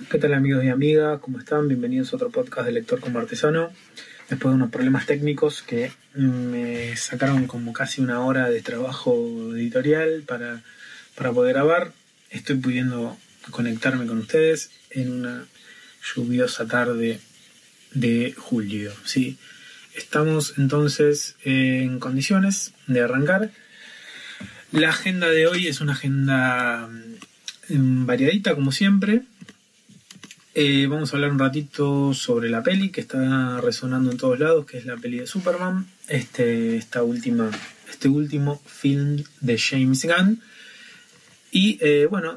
¿Qué tal amigos y amigas? ¿Cómo están? Bienvenidos a otro podcast de Lector como Artesano. Después de unos problemas técnicos que me sacaron como casi una hora de trabajo editorial para poder grabar, estoy pudiendo conectarme con ustedes en una lluviosa tarde de julio. ¿Sí? Estamos entonces en condiciones de arrancar. La agenda de hoy es una agenda variadita como siempre. Vamos a hablar un ratito sobre la peli que está resonando en todos lados, que es la peli de Superman, este último film de James Gunn. Y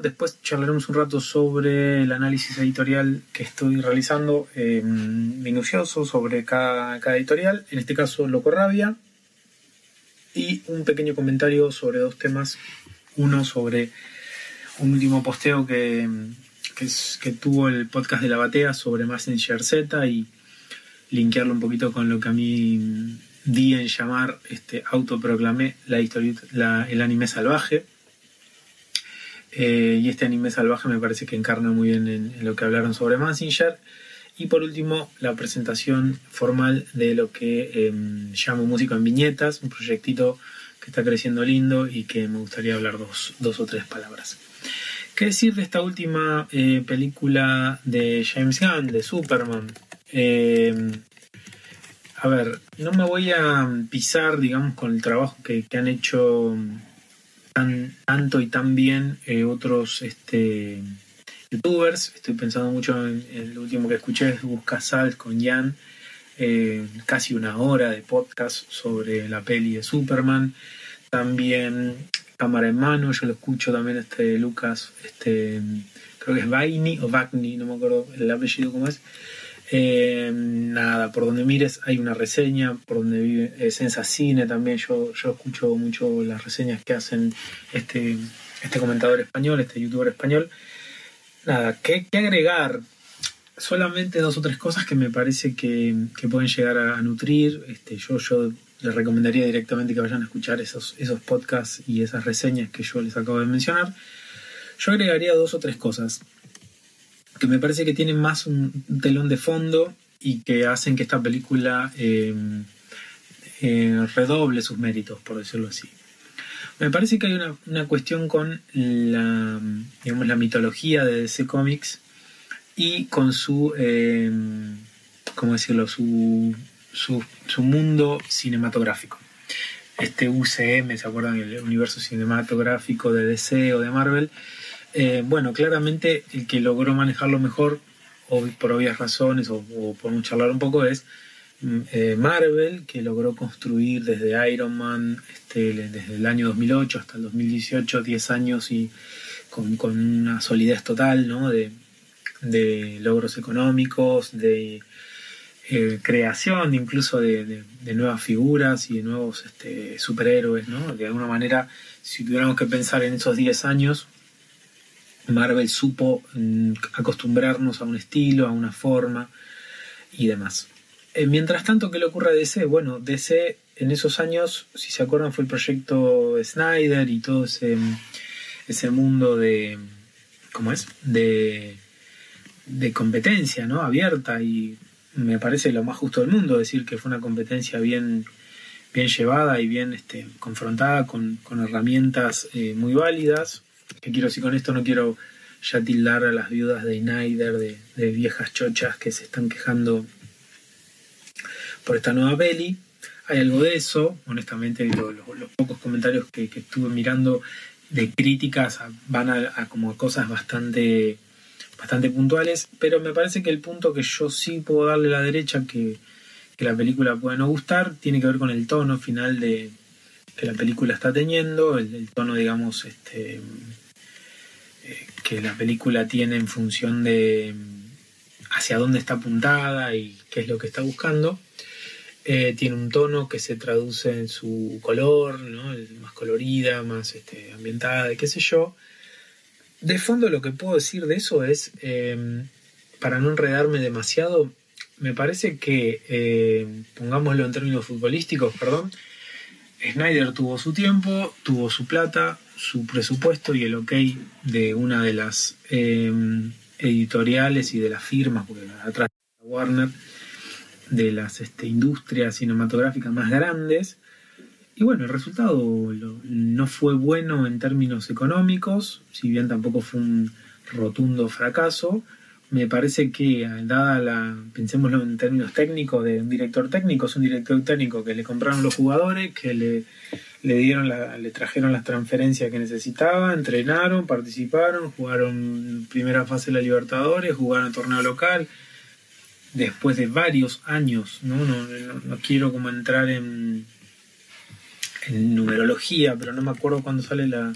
después charlaremos un rato sobre el análisis editorial que estoy realizando, minucioso sobre cada editorial, en este caso Loco Rabia, y un pequeño comentario sobre dos temas. Uno sobre un último posteo que tuvo el podcast de La Batea sobre Mazinger Z y linkearlo un poquito con lo que a mí di en llamar, autoproclamé el anime salvaje. Y este anime salvaje me parece que encarna muy bien en lo que hablaron sobre Mazinger. Y por último, la presentación formal de lo que llamo Música en Viñetas, un proyectito que está creciendo lindo y que me gustaría hablar dos o tres palabras. ¿Qué decir de esta última película de James Gunn, de Superman? No me voy a pisar, digamos, con el trabajo que han hecho tanto y tan bien otros youtubers. Estoy pensando mucho en el último que escuché, es Busca Sal con Jan, casi una hora de podcast sobre la peli de Superman. También Cámara en Mano, yo lo escucho también, Lucas, creo que es Vaini o Vagni, no me acuerdo el apellido cómo es. Por donde mires hay una reseña, por donde vive Sensa Cine también, yo escucho mucho las reseñas que hacen este comentador español, este youtuber español. ¿Qué agregar? Solamente dos o tres cosas que me parece que pueden llegar a nutrir. Yo les recomendaría directamente que vayan a escuchar esos podcasts y esas reseñas que yo les acabo de mencionar. Yo agregaría dos o tres cosas que me parece que tienen más un telón de fondo y que hacen que esta película redoble sus méritos, por decirlo así. Me parece que hay una cuestión con la mitología de DC Comics y con su mundo cinematográfico. UCM, ¿se acuerdan? El universo cinematográfico de DC o de Marvel. Claramente el que logró manejarlo mejor, por obvias razones o por no charlar un poco, es Marvel, que logró construir desde Iron Man, desde el año 2008 hasta el 2018, 10 años y con una solidez total, ¿no? de logros económicos, de creación incluso de nuevas figuras y de nuevos superhéroes, ¿no? De alguna manera, si tuviéramos que pensar en esos 10 años, Marvel supo acostumbrarnos a un estilo, a una forma y demás. Mientras tanto, ¿qué le ocurre a DC? Bueno, DC en esos años, si se acuerdan, fue el proyecto Snyder y todo ese mundo de competencia, ¿no? Abierta, y me parece lo más justo del mundo decir que fue una competencia bien llevada y bien confrontada con herramientas muy válidas. ¿Qué quiero decir con esto? No quiero ya tildar a las viudas de Snyder de viejas chochas que se están quejando por esta nueva peli. Hay algo de eso, honestamente. Los pocos comentarios que estuve mirando de críticas van a como cosas bastante puntuales, pero me parece que el punto que yo sí puedo darle a la derecha, que la película puede no gustar, tiene que ver con el tono final que la película está teniendo, el tono, digamos, que la película tiene en función de hacia dónde está apuntada y qué es lo que está buscando. Tiene un tono que se traduce en su color, ¿no? Más colorida, más ambientada, qué sé yo. De fondo, lo que puedo decir de eso es, para no enredarme demasiado, me parece que, pongámoslo en términos futbolísticos, Snyder tuvo su tiempo, tuvo su plata, su presupuesto y el ok de una de las editoriales y de las firmas, porque atrás de Warner, de las industrias cinematográficas más grandes. Y bueno, el resultado no fue bueno en términos económicos, si bien tampoco fue un rotundo fracaso. Me parece que, pensémoslo en términos técnicos, de un director técnico, es un director técnico que le compraron los jugadores, que le trajeron las transferencias que necesitaba, entrenaron, participaron, jugaron primera fase de la Libertadores, jugaron el torneo local. Después de varios años, no quiero como entrar en numerología, pero no me acuerdo cuándo sale la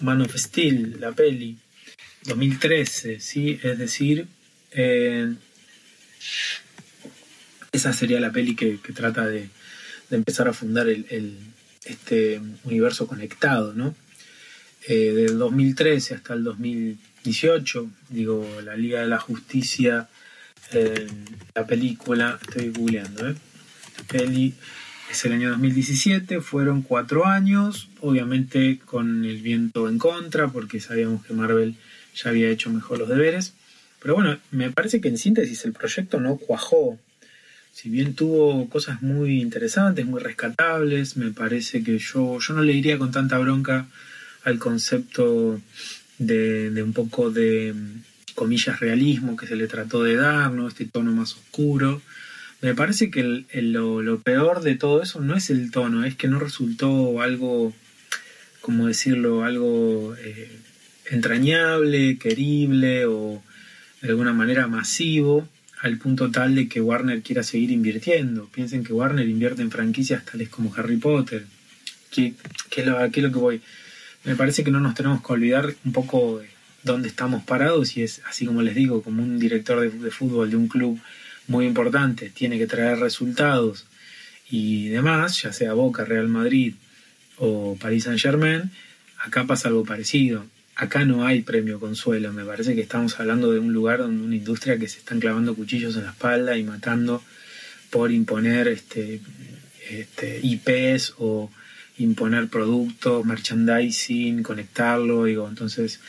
Man of Steel, la peli, 2013, ¿sí? Es decir, esa sería la peli que trata de empezar a fundar este universo conectado, ¿no? Del 2013 hasta el 2018, digo, la Liga de la Justicia, la película, estoy googleando, la peli es el año 2017, fueron 4 años, obviamente con el viento en contra, porque sabíamos que Marvel ya había hecho mejor los deberes, pero bueno, me parece que en síntesis el proyecto no cuajó. Si bien tuvo cosas muy interesantes, muy rescatables, me parece que yo no le iría con tanta bronca al concepto de un poco de, comillas, realismo que se le trató de dar, ¿no? Este tono más oscuro. Me parece que lo peor de todo eso no es el tono, es que no resultó algo, ¿cómo decirlo?, algo entrañable, querible o de alguna manera masivo, al punto tal de que Warner quiera seguir invirtiendo. Piensen que Warner invierte en franquicias tales como Harry Potter. ¿Qué es lo que voy? Me parece que no nos tenemos que olvidar un poco de dónde estamos parados, y es así como les digo, como un director de fútbol de un club muy importante tiene que traer resultados y demás, ya sea Boca, Real Madrid o Paris Saint-Germain, acá pasa algo parecido. Acá no hay premio consuelo, me parece que estamos hablando de un lugar donde una industria que se están clavando cuchillos en la espalda y matando por imponer IPs o imponer productos, merchandising, conectarlo, digo, entonces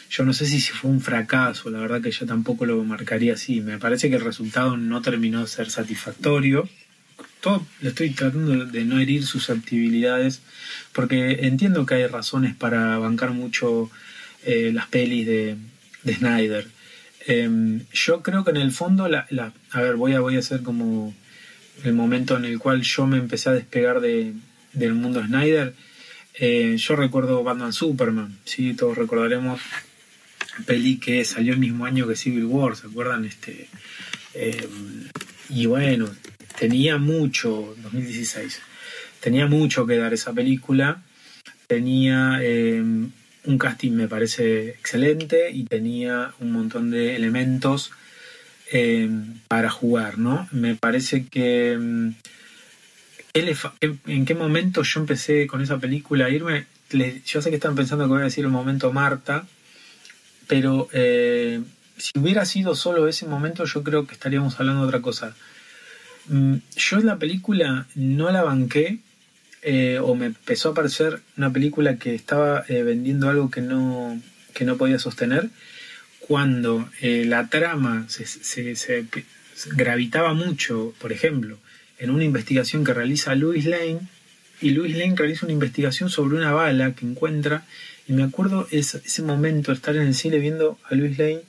yo no sé si fue un fracaso, la verdad que yo tampoco lo marcaría así, me parece que el resultado no terminó de ser satisfactorio. Todo le estoy tratando de no herir susceptibilidades, porque entiendo que hay razones para bancar mucho las pelis de Snyder. Yo creo que en el fondo, a ver, voy a hacer como el momento en el cual yo me empecé a despegar del mundo Snyder. Yo recuerdo Batman Superman, ¿sí? Todos recordaremos, peli que salió el mismo año que Civil War, ¿se acuerdan? Y bueno, tenía mucho, 2016, tenía mucho que dar esa película, tenía un casting me parece excelente y tenía un montón de elementos para jugar, ¿no? Me parece que en qué momento yo empecé con esa película a irme. Yo sé que están pensando que voy a decir el momento Marta, pero si hubiera sido solo ese momento, yo creo que estaríamos hablando de otra cosa. Yo la película no la banqué, o me empezó a parecer una película que estaba vendiendo algo que no podía sostener, cuando la trama se gravitaba mucho, por ejemplo, en una investigación que realiza Lois Lane, y Lois Lane realiza una investigación sobre una bala que encuentra, y me acuerdo ese momento, estar en el cine viendo a Lois Lane,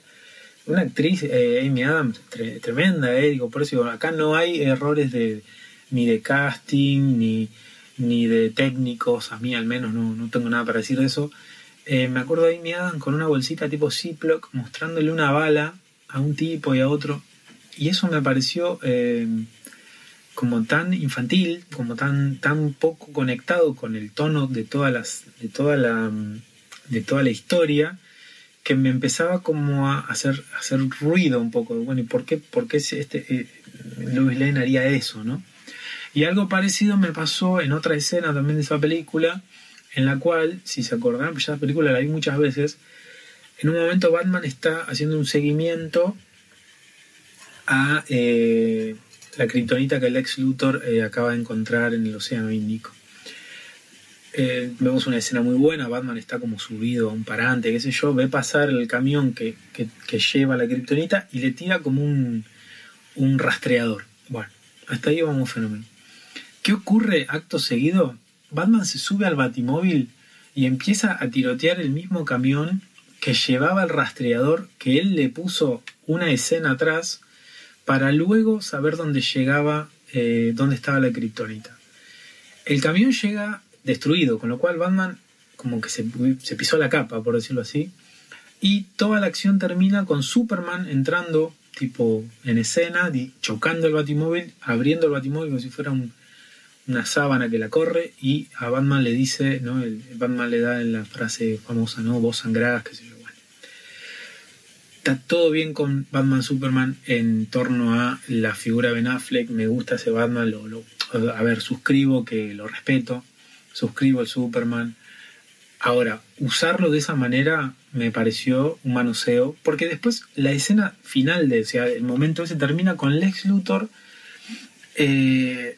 una actriz, Amy Adams, tremenda, digo, por eso digo, acá no hay errores ni de casting, ni de técnicos, a mí al menos no tengo nada para decir de eso. Me acuerdo de Amy Adams con una bolsita tipo Ziploc, mostrándole una bala a un tipo y a otro, y eso me pareció como tan infantil, como tan poco conectado con el tono de toda la historia, que me empezaba como a hacer ruido un poco. Bueno, ¿y por qué Lois Lane haría eso, no? Y algo parecido me pasó en otra escena también de esa película, en la cual, si se acordarán, pues ya la película la vi muchas veces, en un momento Batman está haciendo un seguimiento a la kriptonita que Lex Luthor acaba de encontrar en el Océano Índico. vemos una escena muy buena, Batman está como subido a un parante, qué sé yo, ve pasar el camión que lleva la kriptonita y le tira como un rastreador. Bueno, hasta ahí vamos fenómeno. ¿Qué ocurre acto seguido? Batman se sube al batimóvil y empieza a tirotear el mismo camión que llevaba el rastreador, que él le puso una escena atrás para luego saber dónde llegaba, dónde estaba la kriptonita. El camión llega destruido, con lo cual Batman como que se pisó la capa, por decirlo así, y toda la acción termina con Superman entrando tipo en escena, chocando el batimóvil, abriendo el batimóvil como si fuera una sábana que la corre, y a Batman le dice, ¿no? Batman le da en la frase famosa, ¿no? Vos sangrás, qué sé yo. Bueno, está todo bien con Batman Superman en torno a la figura de Ben Affleck. Me gusta ese Batman, a ver, suscribo que lo respeto, suscribo el Superman. Ahora, usarlo de esa manera me pareció un manoseo, porque después la escena final o sea, el momento ese termina con Lex Luthor, que,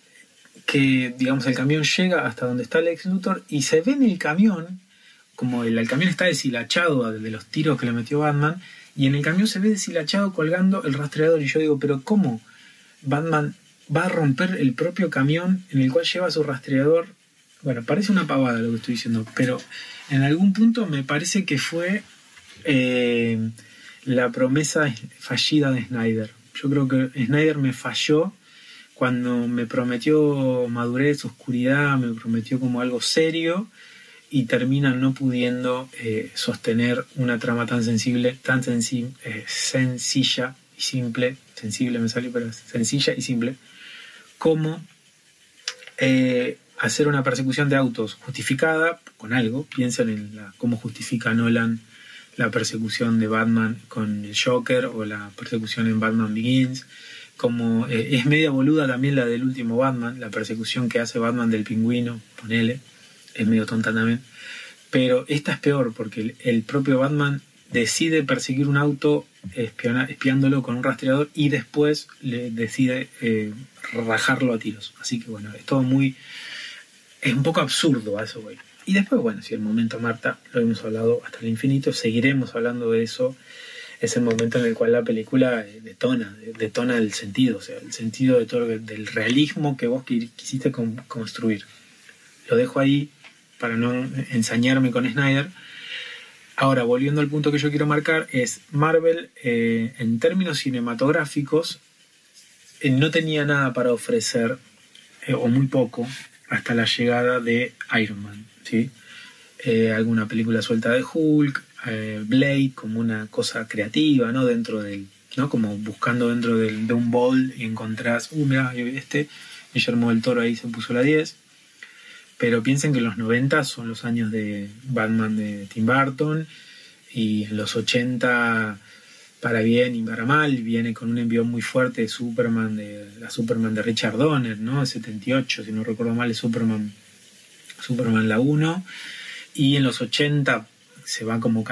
digamos, el camión llega hasta donde está Lex Luthor y se ve en el camión, como el camión está deshilachado de los tiros que le metió Batman, y en el camión se ve deshilachado colgando el rastreador, y yo digo, pero ¿cómo Batman va a romper el propio camión en el cual lleva su rastreador? Bueno, parece una pavada lo que estoy diciendo, pero en algún punto me parece que fue la promesa fallida de Snyder. Yo creo que Snyder me falló cuando me prometió madurez, oscuridad, me prometió como algo serio, y termina no pudiendo sostener una trama tan sensible, tan sencilla y simple, sensible me salió, pero sencilla y simple, como hacer una persecución de autos justificada con algo. Piensen en cómo justifica Nolan la persecución de Batman con el Joker, o la persecución en Batman Begins, como es media boluda también la del último Batman, la persecución que hace Batman del Pingüino, ponele, es medio tonta también, pero esta es peor porque el propio Batman decide perseguir un auto espiándolo con un rastreador, y después le decide rajarlo a tiros. Así que bueno, es todo es un poco absurdo a eso, güey. Y después, bueno, si el momento Marta, lo hemos hablado hasta el infinito, seguiremos hablando de eso. Es el momento en el cual la película detona el sentido, o sea, el sentido de todo del realismo que vos quisiste construir. Lo dejo ahí para no ensañarme con Snyder. Ahora, volviendo al punto que yo quiero marcar, es Marvel, en términos cinematográficos, no tenía nada para ofrecer, o muy poco, hasta la llegada de Iron Man, ¿sí? Alguna película suelta de Hulk, Blade como una cosa creativa, ¿no? ¿no? Como buscando dentro de un bol, y encontrás, mira, Guillermo del Toro ahí se puso la 10. Pero piensen que los 90 son los años de Batman de Tim Burton, y en los 80, para bien y para mal, viene con un envión muy fuerte de la Superman de Richard Donner, ¿no? El 78, si no recuerdo mal, es Superman la 1, y en los 80 se va como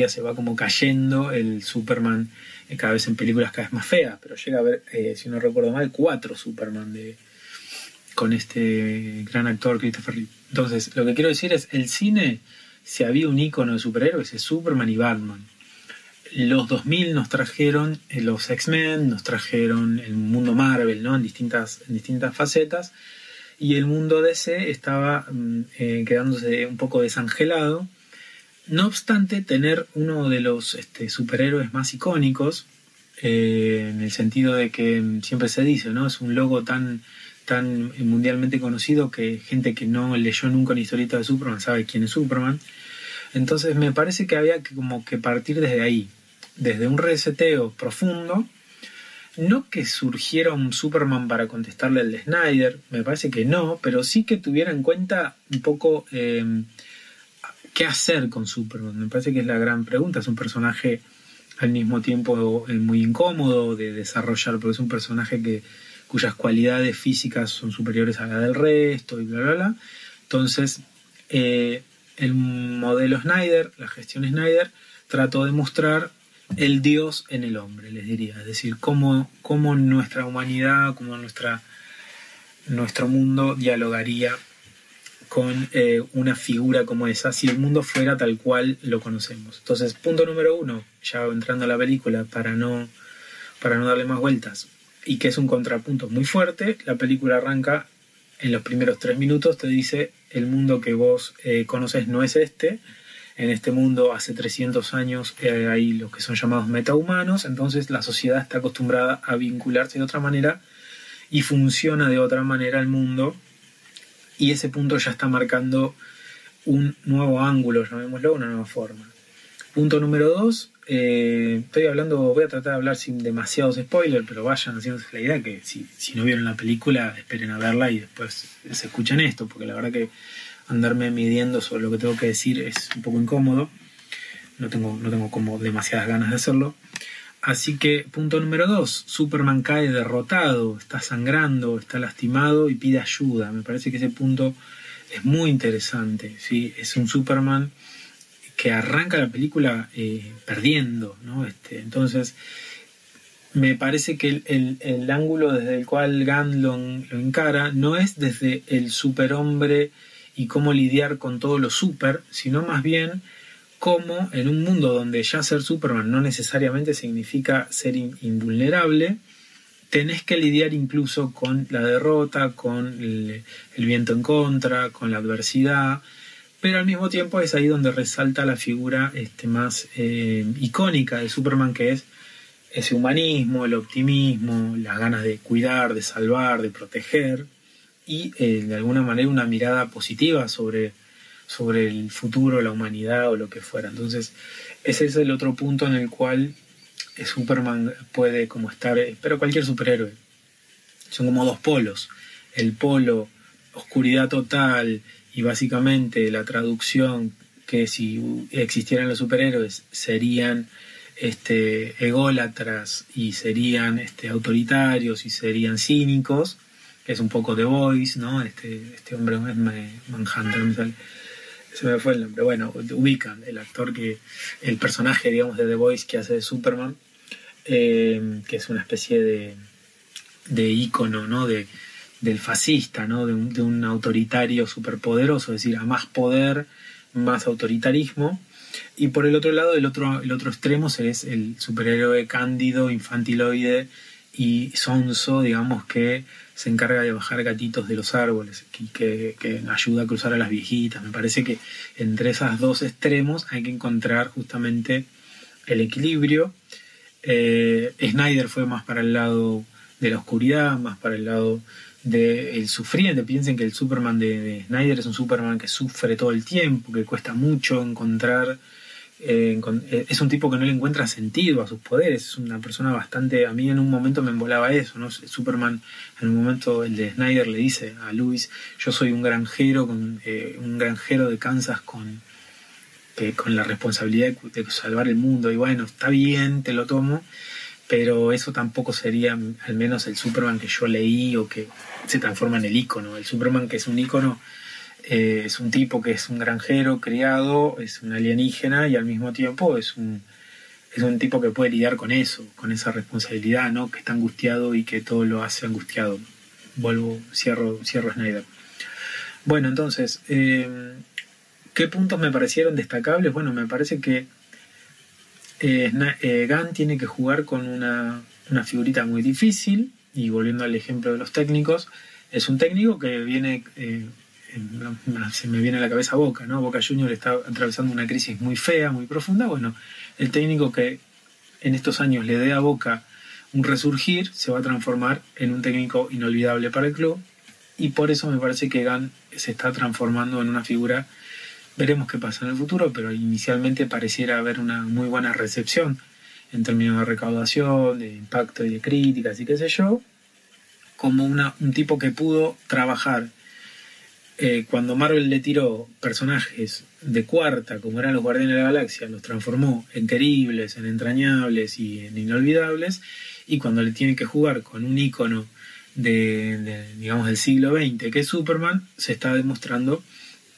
se va como cayendo el Superman, cada vez en películas cada vez más feas, pero llega a haber, si no recuerdo mal, 4 Superman con este gran actor Christopher Reeve. Entonces, lo que quiero decir es, el cine, si había un ícono de superhéroes, es Superman y Batman. Los 2000 nos trajeron los X-Men, nos trajeron el mundo Marvel, ¿no? En distintas facetas, y el mundo DC estaba quedándose un poco desangelado. No obstante, tener uno de los superhéroes más icónicos, en el sentido de que siempre se dice, ¿no? Es un logo tan mundialmente conocido que gente que no leyó nunca una historieta de Superman sabe quién es Superman. Entonces me parece que había que partir desde ahí, desde un reseteo profundo. No que surgiera un Superman para contestarle al de Snyder, me parece que no, pero sí que tuviera en cuenta un poco qué hacer con Superman. Me parece que es la gran pregunta. Es un personaje al mismo tiempo muy incómodo de desarrollar, porque es un personaje cuyas cualidades físicas son superiores a la del resto, y bla bla bla. Entonces el modelo Snyder, la gestión Snyder, trató de mostrar el Dios en el hombre, les diría, es decir, cómo nuestra humanidad, cómo nuestro mundo dialogaría con una figura como esa si el mundo fuera tal cual lo conocemos. Entonces, punto número 1, ya entrando a la película para no darle más vueltas, y que es un contrapunto muy fuerte, la película arranca en los primeros 3 minutos, te dice: el mundo que vos conoces no es este. En este mundo hace 300 años hay los que son llamados metahumanos, entonces la sociedad está acostumbrada a vincularse de otra manera y funciona de otra manera el mundo, y ese punto ya está marcando un nuevo ángulo, llamémoslo, una nueva forma. Punto número 2, voy a tratar de hablar sin demasiados spoilers, pero vayan haciéndose la idea que si no vieron la película, esperen a verla y después se escuchan esto, porque la verdad que andarme midiendo sobre lo que tengo que decir es un poco incómodo. No tengo como demasiadas ganas de hacerlo. Así que, punto número 2, Superman cae derrotado, está sangrando, está lastimado y pide ayuda. Me parece que ese punto es muy interesante, ¿sí? Es un Superman que arranca la película perdiendo, ¿no? Entonces, me parece que el ángulo desde el cual Gunn lo encara no es desde el superhombre y cómo lidiar con todo lo super, sino más bien cómo en un mundo donde ya ser Superman no necesariamente significa ser invulnerable, tenés que lidiar incluso con la derrota, con el viento en contra, con la adversidad, pero al mismo tiempo es ahí donde resalta la figura más icónica de Superman, que es ese humanismo, el optimismo, las ganas de cuidar, de salvar, de proteger, y de alguna manera una mirada positiva sobre el futuro, la humanidad o lo que fuera. Entonces ese es el otro punto en el cual Superman puede como estar, pero cualquier superhéroe, son como dos polos: el polo oscuridad total y básicamente la traducción que si existieran los superhéroes serían ególatras y serían autoritarios y serían cínicos, que es un poco The Voice, ¿no? Este hombre es Manhunter, se me fue el nombre. Bueno, ubican el actor el personaje, digamos, de The Voice que hace de Superman, que es una especie de ícono, ¿no? Del fascista, ¿no? De un autoritario superpoderoso, es decir, a más poder, más autoritarismo. Y por el otro lado, el otro extremo es el superhéroe cándido, infantiloide y sonso, digamos, que se encarga de bajar gatitos de los árboles y que ayuda a cruzar a las viejitas. Me parece que entre esos dos extremos hay que encontrar justamente el equilibrio. Snyder fue más para el lado de la oscuridad, más para el lado del sufriente. Piensen que el Superman de Snyder es un Superman que sufre todo el tiempo, que cuesta mucho encontrar. Es un tipo que no le encuentra sentido a sus poderes. Es una persona bastante... A mí en un momento me embolaba eso, ¿no? Superman, en un momento, el de Snyder le dice a Lois: yo soy un granjero de Kansas con la responsabilidad de salvar el mundo. Y bueno, está bien, te lo tomo, pero eso tampoco sería al menos el Superman que yo leí o que se transforma en el ícono. El Superman que es un ícono es un tipo que es un granjero criado, es un alienígena y al mismo tiempo es un tipo que puede lidiar con eso, con esa responsabilidad, ¿no? Que está angustiado y que todo lo hace angustiado. Cierro Snyder. Bueno, entonces, ¿qué puntos me parecieron destacables? Bueno, me parece que Gunn tiene que jugar con una figurita muy difícil, y volviendo al ejemplo de los técnicos, es un técnico que viene... se me viene a la cabeza Boca, ¿no? Boca Juniors está atravesando una crisis muy fea, muy profunda. Bueno, el técnico que en estos años le dé a Boca un resurgir se va a transformar en un técnico inolvidable para el club, y por eso me parece que Gunn se está transformando en una figura. Veremos qué pasa en el futuro, pero inicialmente pareciera haber una muy buena recepción en términos de recaudación, de impacto y de críticas y qué sé yo, como un tipo que pudo trabajar. Cuando Marvel le tiró personajes de cuarta, como eran los Guardianes de la Galaxia, los transformó en queribles, en entrañables y en inolvidables, y cuando le tiene que jugar con un ícono digamos, del siglo XX, que es Superman, se está demostrando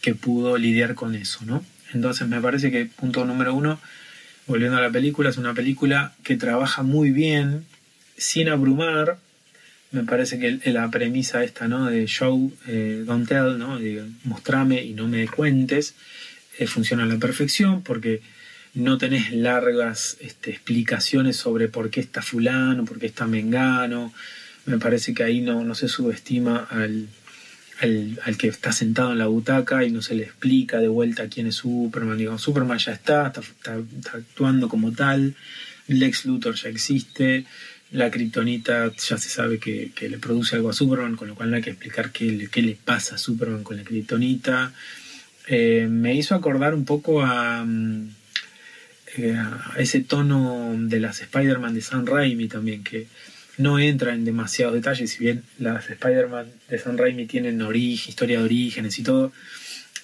que pudo lidiar con eso, ¿no? Entonces me parece que punto número 1, volviendo a la película, es una película que trabaja muy bien, sin abrumar, Me parece que la premisa esta, ¿no? De show, don't tell, ¿no? De mostrame y no me cuentes, funciona a la perfección porque no tenés largas explicaciones sobre por qué está fulano, por qué está mengano. Me parece que ahí no se subestima al que está sentado en la butaca y no se le explica de vuelta quién es Superman. Digo, Superman ya está actuando como tal, Lex Luthor ya existe, la kriptonita ya se sabe que le produce algo a Superman, con lo cual no hay que explicar qué le pasa a Superman con la kriptonita. Me hizo acordar un poco a ese tono de las Spider-Man de Sam Raimi también, que no entra en demasiados detalles, si bien las Spider-Man de Sam Raimi tienen historia de orígenes y todo,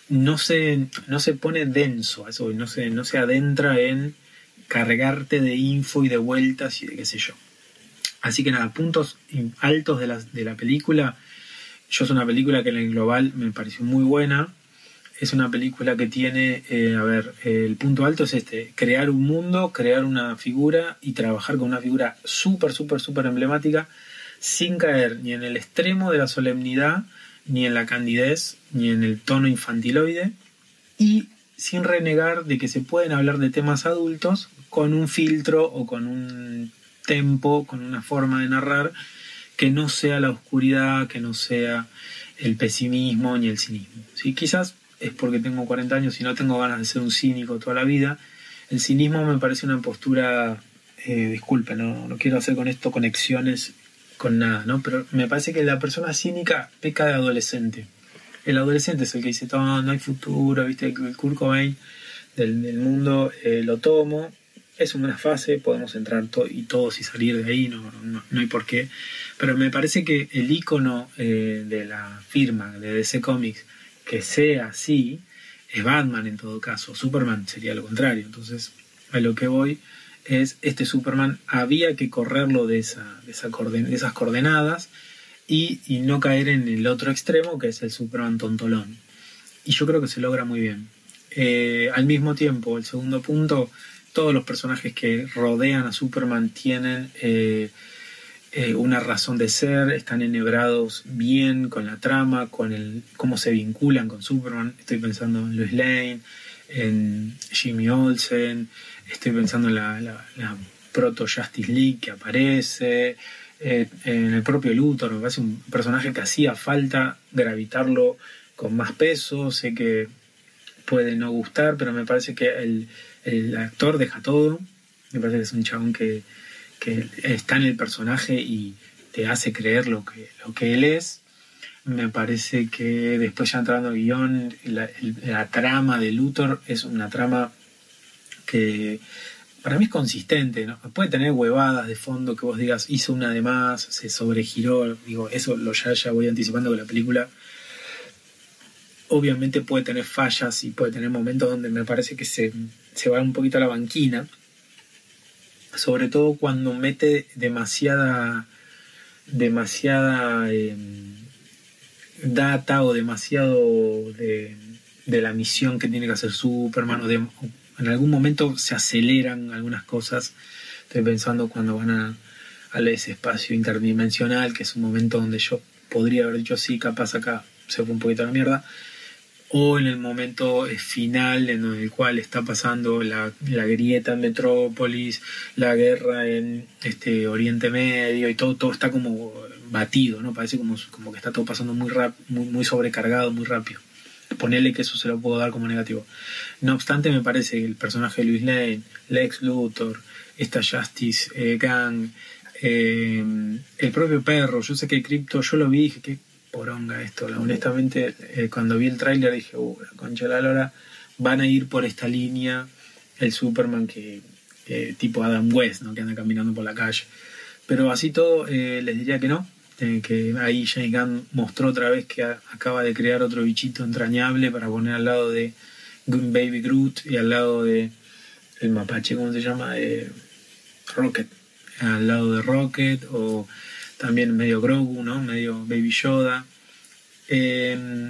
no se pone denso a eso, no se adentra en cargarte de info y de vueltas y de qué sé yo. Así que nada, puntos altos de la película. Es una película que en el global me pareció muy buena. Es una película que tiene, el punto alto es crear un mundo, crear una figura y trabajar con una figura súper, súper, súper emblemática sin caer ni en el extremo de la solemnidad, ni en la candidez, ni en el tono infantiloide y sin renegar de que se pueden hablar de temas adultos con un filtro o con un tempo, con una forma de narrar que no sea la oscuridad, que no sea el pesimismo ni el cinismo. ¿Sí? Quizás es porque tengo 40 años y no tengo ganas de ser un cínico toda la vida. El cinismo me parece una postura, disculpe, no quiero hacer con esto conexiones con nada, ¿no? Pero me parece que la persona cínica peca de adolescente. El adolescente es el que dice, no hay futuro, ¿viste? El Kurt Cobain del mundo, lo tomo. Es una fase, podemos entrar todos y salir de ahí, no hay por qué. Pero me parece que el ícono de la firma de DC Comics, que sea así, es Batman en todo caso. Superman sería lo contrario. Entonces, a lo que voy es, Superman había que correrlo de esas coordenadas y no caer en el otro extremo, que es el Superman tontolón. Y yo creo que se logra muy bien. Al mismo tiempo, el segundo punto, todos los personajes que rodean a Superman tienen una razón de ser, están enhebrados bien con la trama, con cómo se vinculan con Superman. Estoy pensando en Lois Lane, en Jimmy Olsen, estoy pensando en la proto Justice League que aparece, en el propio Luthor. Me parece un personaje que hacía falta gravitarlo con más peso. Sé que puede no gustar, pero me parece que el actor deja todo. Me parece que es un chabón que está en el personaje y te hace creer lo que él es. Me parece que después, ya entrando al guión, la trama de Luthor es una trama que para mí es consistente, ¿no? Puede tener huevadas de fondo que vos digas, hizo una de más, se sobregiró, digo, eso ya voy anticipando con la película. Obviamente puede tener fallas y puede tener momentos donde me parece que se va un poquito a la banquina, sobre todo cuando mete demasiada data o demasiado de la misión que tiene que hacer Superman, en algún momento se aceleran algunas cosas. Estoy pensando cuando van a ese espacio interdimensional, que es un momento donde yo podría haber dicho sí, capaz acá se fue un poquito a la mierda, o en el momento final en el cual está pasando la grieta en Metrópolis, la guerra en Oriente Medio, y todo está como batido, ¿no? Parece como que está todo pasando muy sobrecargado, muy rápido. Ponerle que eso se lo puedo dar como negativo. No obstante, me parece que el personaje de Lois Lane, Lex Luthor, esta Justice Gang, el propio perro, yo sé que Crypto, yo lo vi y dije, qué poronga esto. Honestamente, cuando vi el tráiler dije, la concha de la lora, van a ir por esta línea el Superman que tipo Adam West, ¿no? Que anda caminando por la calle. Pero así todo, les diría que no, que ahí James Gunn mostró otra vez que acaba de crear otro bichito entrañable para poner al lado de Baby Groot y al lado de el mapache, ¿cómo se llama? Rocket, al lado de Rocket, o también medio Grogu, ¿no? Medio Baby Yoda, que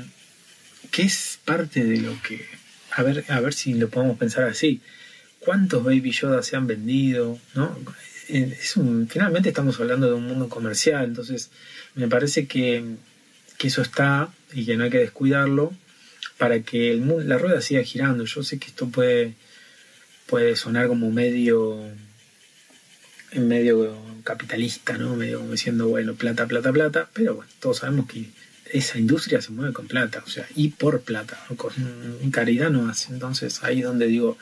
es parte de lo que, a ver si lo podemos pensar así, ¿cuántos Baby Yoda se han vendido, ¿no? finalmente estamos hablando de un mundo comercial, entonces me parece que eso está y que no hay que descuidarlo para que la rueda siga girando. Yo sé que esto puede sonar como medio capitalista, ¿no? Medio como diciendo, bueno, plata, plata, plata, pero bueno, todos sabemos que esa industria se mueve con plata, o sea, y por plata, ¿no? Con caridad no hace. Entonces ahí es donde digo,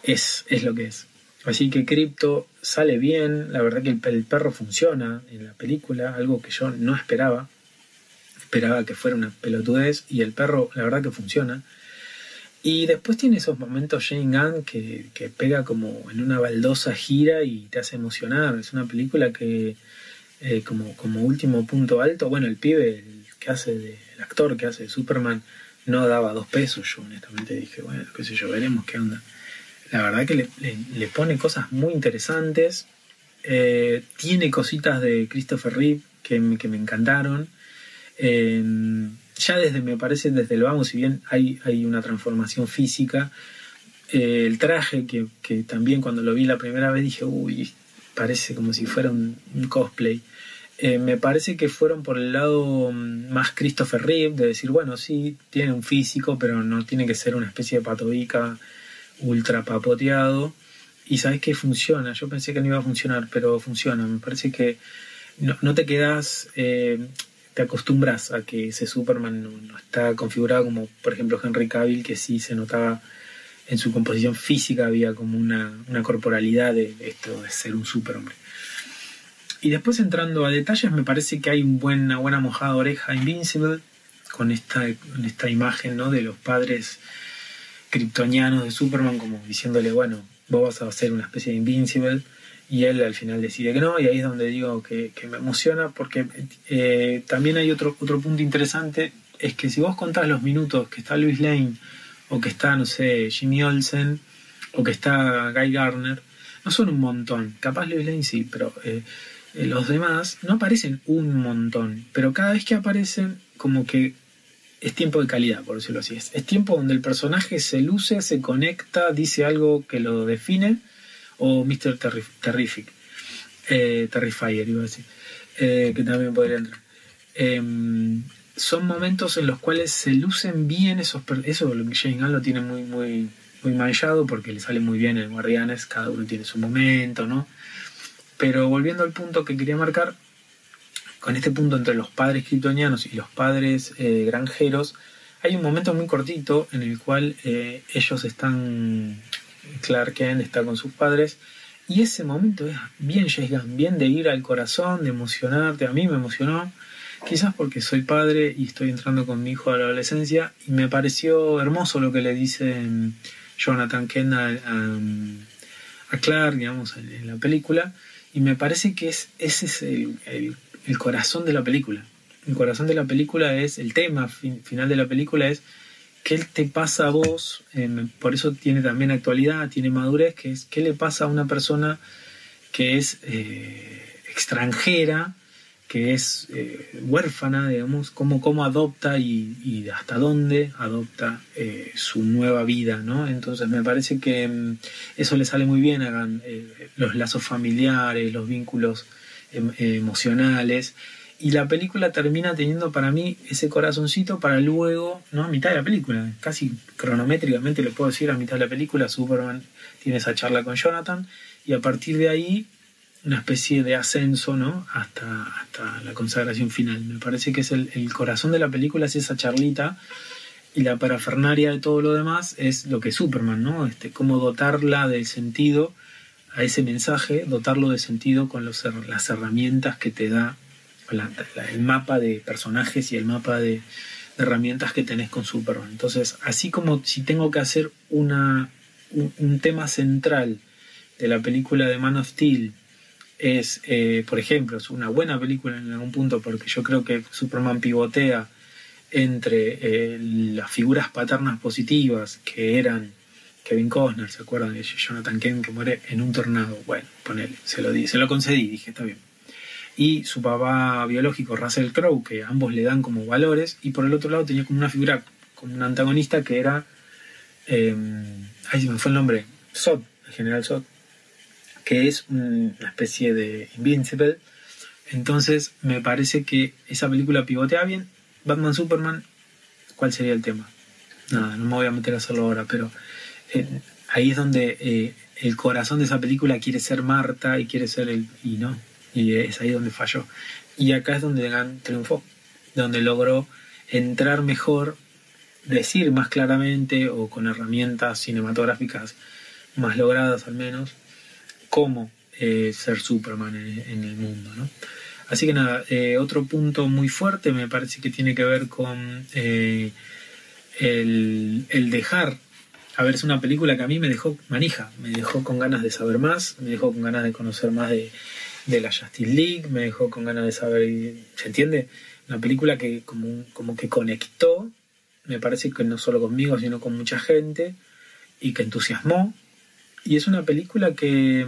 es lo que es. Así que Crypto sale bien, la verdad que el perro funciona en la película, algo que yo no esperaba que fuera una pelotudez, y el perro la verdad que funciona. Y después tiene esos momentos Shane Gunn que pega como en una baldosa gira y te hace emocionar. Es una película que como último punto alto, bueno, el pibe el actor que hace de Superman no daba 2 pesos. Yo honestamente dije, bueno, qué sé yo, veremos qué onda. La verdad que le pone cosas muy interesantes. Tiene cositas de Christopher Reeve que me encantaron. Ya me parece desde el vamos, si bien hay una transformación física, el traje que también cuando lo vi la primera vez dije, uy, parece como si fuera un cosplay. Me parece que fueron por el lado más Christopher Reeve, de decir, bueno, sí, tiene un físico, pero no tiene que ser una especie de patobica ultra papoteado. Y sabes que funciona. Yo pensé que no iba a funcionar, pero funciona. Me parece que no te quedas, te acostumbras a que ese Superman no está configurado como, por ejemplo, Henry Cavill, que sí se notaba en su composición física, había como una corporalidad de esto de ser un superhombre. Y después, entrando a detalles, me parece que hay una buena mojada de oreja Invincible con esta imagen, ¿no?, de los padres kryptonianos de Superman, como diciéndole, bueno, vos vas a ser una especie de Invincible, y él al final decide que no, y ahí es donde digo que me emociona, porque también hay otro punto interesante, es que si vos contás los minutos que está Lois Lane, o que está, no sé, Jimmy Olsen, o que está Guy Gardner, no son un montón. Capaz Lois Lane sí, pero los demás no aparecen un montón, pero cada vez que aparecen, como que es tiempo de calidad, por decirlo así. Es tiempo donde el personaje se luce, se conecta, dice algo que lo define, o Mr. Terrific, Terrifier iba a decir, que también podría entrar. Son momentos en los cuales se lucen bien eso lo que James Gunn lo tiene muy, muy, muy manchado, porque le sale muy bien en Guardianes, cada uno tiene su momento, ¿no? Pero volviendo al punto que quería marcar, con este punto entre los padres kryptonianos y los padres granjeros, hay un momento muy cortito en el cual ellos están, Clark Kent está con sus padres, y ese momento es bien James Gunn, bien de ir al corazón, de emocionarte. A mí me emocionó, quizás porque soy padre y estoy entrando con mi hijo a la adolescencia, y me pareció hermoso lo que le dice Jonathan Kent a Clark, digamos, en la película, y me parece que ese es el corazón de la película. El corazón de la película es, el tema final de la película es, ¿qué te pasa a vos? Por eso tiene también actualidad, tiene madurez, que es, ¿qué le pasa a una persona que es extranjera, que es huérfana, digamos, cómo adopta y hasta dónde adopta su nueva vida, ¿no? Entonces me parece que eso le sale muy bien, hagan los lazos familiares, los vínculos emocionales, y la película termina teniendo para mí ese corazoncito para luego, ¿no?, a mitad de la película, casi cronométricamente le puedo decir, a mitad de la película Superman tiene esa charla con Jonathan, y a partir de ahí una especie de ascenso, ¿no?, hasta la consagración final. Me parece que es el corazón de la película, es esa charlita, y la parafernaria de todo lo demás es lo que es Superman, ¿no? Cómo dotarla del sentido a ese mensaje, dotarlo de sentido con las herramientas que te da el mapa de personajes y el mapa de herramientas que tenés con Superman. Entonces, así como si tengo que hacer un tema central de la película de Man of Steel es, por ejemplo, es una buena película en algún punto, porque yo creo que Superman pivotea entre las figuras paternas positivas, que eran Kevin Costner, ¿se acuerdan de Jonathan Kent, que muere en un tornado? Bueno, ponele, se lo concedí, dije, está bien. Y su papá biológico, Russell Crowe, que ambos le dan como valores, y por el otro lado tenía como una figura, como un antagonista que era, se me fue el nombre, Zod, el general Zod, que es una especie de Invincible. Entonces me parece que esa película pivotea bien. Batman Superman, ¿cuál sería el tema? Nada, no me voy a meter a hacerlo ahora, pero ahí es donde el corazón de esa película quiere ser Marta y quiere ser y es ahí donde falló. Y acá es donde Gunn triunfó, donde logró entrar mejor, decir más claramente o con herramientas cinematográficas más logradas al menos, cómo ser Superman en el mundo, ¿no? Así que nada, otro punto muy fuerte me parece que tiene que ver con el dejar. A ver, es una película que a mí me dejó manija, me dejó con ganas de saber más, me dejó con ganas de conocer más de la Justice League, me dejó con ganas de saber, ¿se entiende? Una película que como que conectó, me parece que no solo conmigo, sino con mucha gente, y que entusiasmó. Y es una película que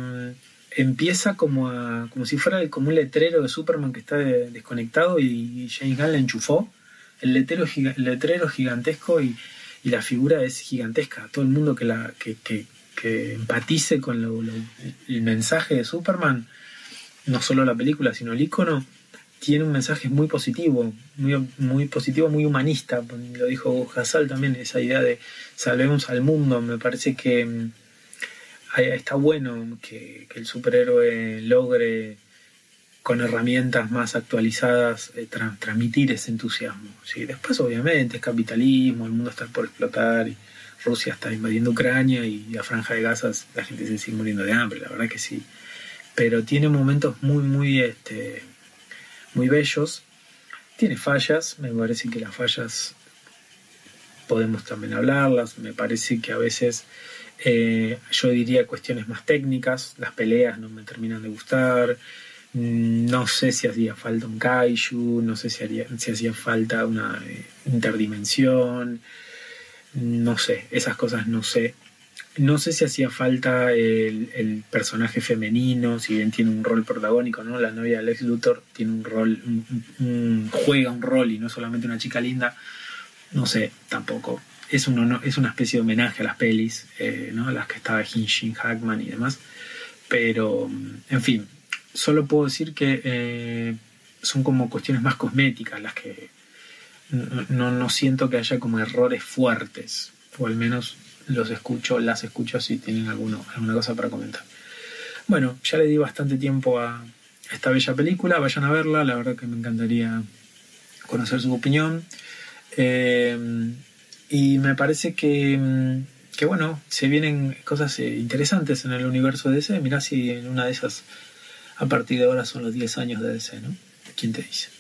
empieza como si fuera como un letrero de Superman que está desconectado y James Gunn le enchufó el letrero gigantesco y la figura es gigantesca. Todo el mundo que empatice con el mensaje de Superman, no solo la película sino el icono, tiene un mensaje muy positivo, muy positivo, muy humanista. Lo dijo Hassel también, esa idea de salvemos al mundo. Me parece que está bueno que el superhéroe logre con herramientas más actualizadas transmitir ese entusiasmo, ¿sí? Después obviamente es capitalismo, el mundo está por explotar y Rusia está invadiendo Ucrania y la franja de Gaza la gente se sigue muriendo de hambre, la verdad que sí, pero tiene momentos muy bellos. Tiene fallas, me parece que las fallas podemos también hablarlas. Me parece que a veces yo diría cuestiones más técnicas, las peleas no me terminan de gustar, no sé si hacía falta un kaiju, no sé si hacía falta una interdimensión, no sé, esas cosas no sé. No sé si hacía falta el personaje femenino, si bien tiene un rol protagónico, ¿no? La novia de Lex Luthor tiene un rol, juega un rol y no solamente una chica linda. No sé, tampoco. Es una especie de homenaje a las pelis, ¿no? A las que estaba Gene Hackman y demás. Pero, en fin, solo puedo decir que son como cuestiones más cosméticas las que no siento que haya como errores fuertes, o al menos las escucho si tienen alguna cosa para comentar. Bueno, ya le di bastante tiempo a esta bella película, vayan a verla, la verdad que me encantaría conocer su opinión. Y me parece que bueno, se vienen cosas interesantes en el universo de DC. Mirá si en una de esas, a partir de ahora son los 10 años de DC, ¿no? ¿Quién te dice?